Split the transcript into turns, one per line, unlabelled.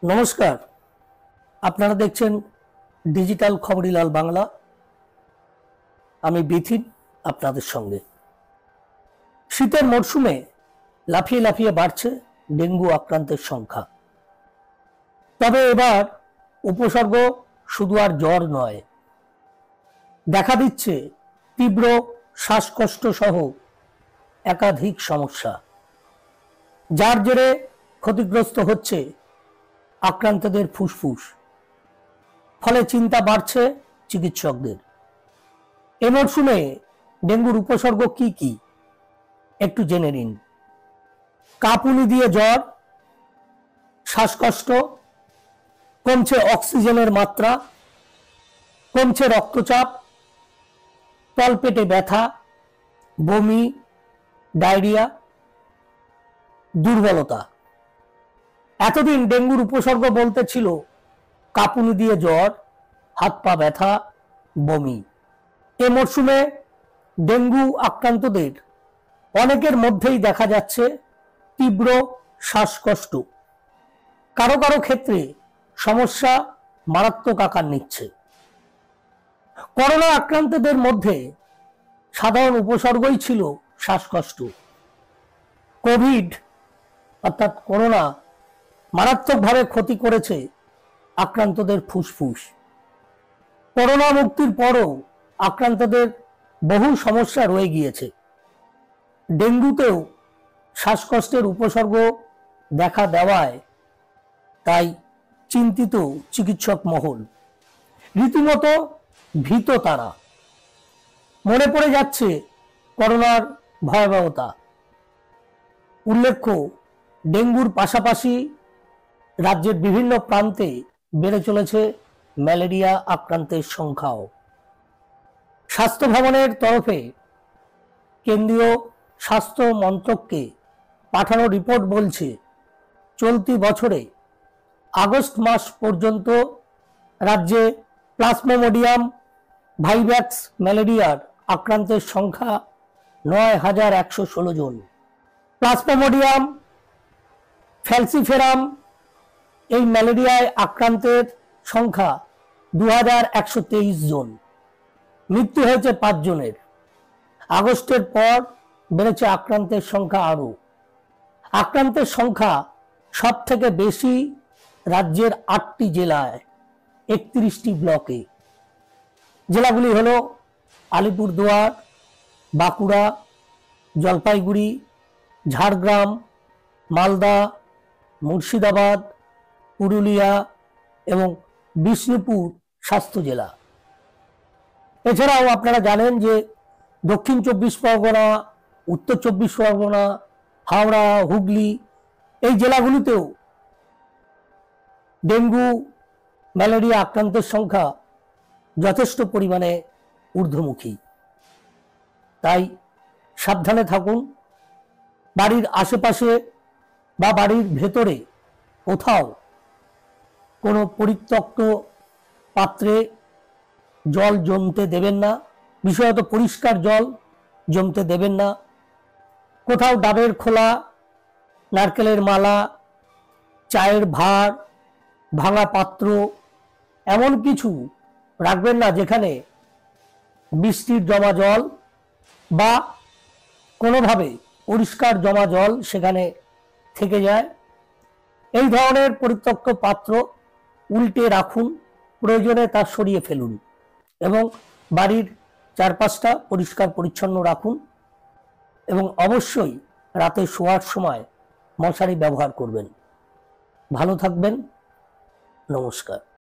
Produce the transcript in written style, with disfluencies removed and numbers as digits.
নমস্কার, আপনারা দেখছেন ডিজিটাল খবরিলাল বাংলা। আমি বিথিন আপনাদের সঙ্গে। শীতের মরশুমে লাফিয়ে লাফিয়ে বাড়ছে ডেঙ্গু আক্রান্তের সংখ্যা। তবে এবার উপসর্গ শুধু আর জ্বর নয়, দেখা দিচ্ছে তীব্র শ্বাসকষ্ট সহ একাধিক সমস্যা, যার জেরে ক্ষতিগ্রস্ত হচ্ছে আক্রান্তদের ফুসফুস। ফলে চিন্তা বাড়ছে চিকিৎসকদের। এ মরশুমে ডেঙ্গুর উপসর্গ কি কি একটু জেনে নিন। কাঁপুনি দিয়ে জ্বর, শ্বাসকষ্ট, কমছে অক্সিজেনের মাত্রা, কমছে রক্তচাপ, তলপেটে ব্যথা, বমি, ডায়রিয়া, দুর্বলতা। এতদিন ডেঙ্গুর উপসর্গ বলতে ছিল কাঁপুনি দিয়ে জ্বর, হাত পা ব্যথা, বমি। এ মরশুমে ডেঙ্গু আক্রান্তদের অনেকের মধ্যেই দেখা যাচ্ছে তীব্র শ্বাসকষ্ট। কারো কারো ক্ষেত্রে সমস্যা মারাত্মক আকার নিচ্ছে। করোনা আক্রান্তদের মধ্যে সাধারণ উপসর্গই ছিল শ্বাসকষ্ট। কোভিড অর্থাৎ করোনা মারাত্মকভাবে ক্ষতি করেছে আক্রান্তদের ফুসফুস। করোনা মুক্তির পরও আক্রান্তদের বহু সমস্যা রয়ে গিয়েছে। ডেঙ্গুতেও শ্বাসকষ্টের উপসর্গ দেখা দেওয়ায় তাই চিন্তিত চিকিৎসক মহল, রীতিমতো ভীত তারা। মনে পড়ে যাচ্ছে করোনার ভয়াবহতা। উল্লেখ্য, ডেঙ্গুর পাশাপাশি রাজ্যের বিভিন্ন প্রান্তে বেড়ে চলেছে ম্যালেরিয়া আক্রান্তের সংখ্যাও। স্বাস্থ্য ভবনের তরফে কেন্দ্রীয় স্বাস্থ্য মন্ত্রককে পাঠানো রিপোর্ট বলছে, চলতি বছরে আগস্ট মাস পর্যন্ত রাজ্যে প্লাজমোডিয়াম ভাইভ্যাক্স ম্যালেরিয়ার আক্রান্তের সংখ্যা ৯,১১৬ জন। প্লাজমোডিয়াম ফ্যালসিফেরাম এই ম্যালেরিয়ায় আক্রান্তের সংখ্যা ২,১২৩ জন। মৃত্যু হয়েছে ৫ জনের। আগস্টের পর বেড়েছে আক্রান্তের সংখ্যা আরও। আক্রান্তের সংখ্যা সব থেকে বেশি রাজ্যের ৮টি জেলায়, ৩১টি ব্লকে। জেলাগুলি হল আলিপুরদুয়ার, বাঁকুড়া, জলপাইগুড়ি, ঝাড়গ্রাম, মালদা, মুর্শিদাবাদ, পুরুলিয়া এবং বিষ্ণুপুর স্বাস্থ্য জেলা। এছাড়াও আপনারা জানেন যে দক্ষিণ ২৪ পরগনা, উত্তর ২৪ পরগনা, হাওড়া, হুগলি এই জেলাগুলিতেও ডেঙ্গু ম্যালেরিয়া আক্রান্তের সংখ্যা যথেষ্ট পরিমাণে ঊর্ধ্বমুখী। তাই সাবধানে থাকুন। বাড়ির আশেপাশে বা বাড়ির ভেতরে কোথাও কোনো পরিত্যক্ত পাত্রে জল জমতে দেবেন না, বিশেষত পরিষ্কার জল জমতে দেবেন না। কোথাও ডাবের খোলা, নারকেলের মালা, চায়ের ভাঁড়, ভাঙা পাত্র এমন কিছু রাখবেন না যেখানে বৃষ্টির জমা জল বা কোনোভাবে পরিষ্কার জমা জল সেখানে থেকে যায়। এই ধরনের পরিত্যক্ত পাত্র উল্টে রাখুন, প্রয়োজনে তা সরিয়ে ফেলুন এবং বাড়ির চারপাশটা পরিষ্কার পরিচ্ছন্ন রাখুন। এবং অবশ্যই রাতে শোয়ার সময় মশারি ব্যবহার করবেন। ভালো থাকবেন। নমস্কার।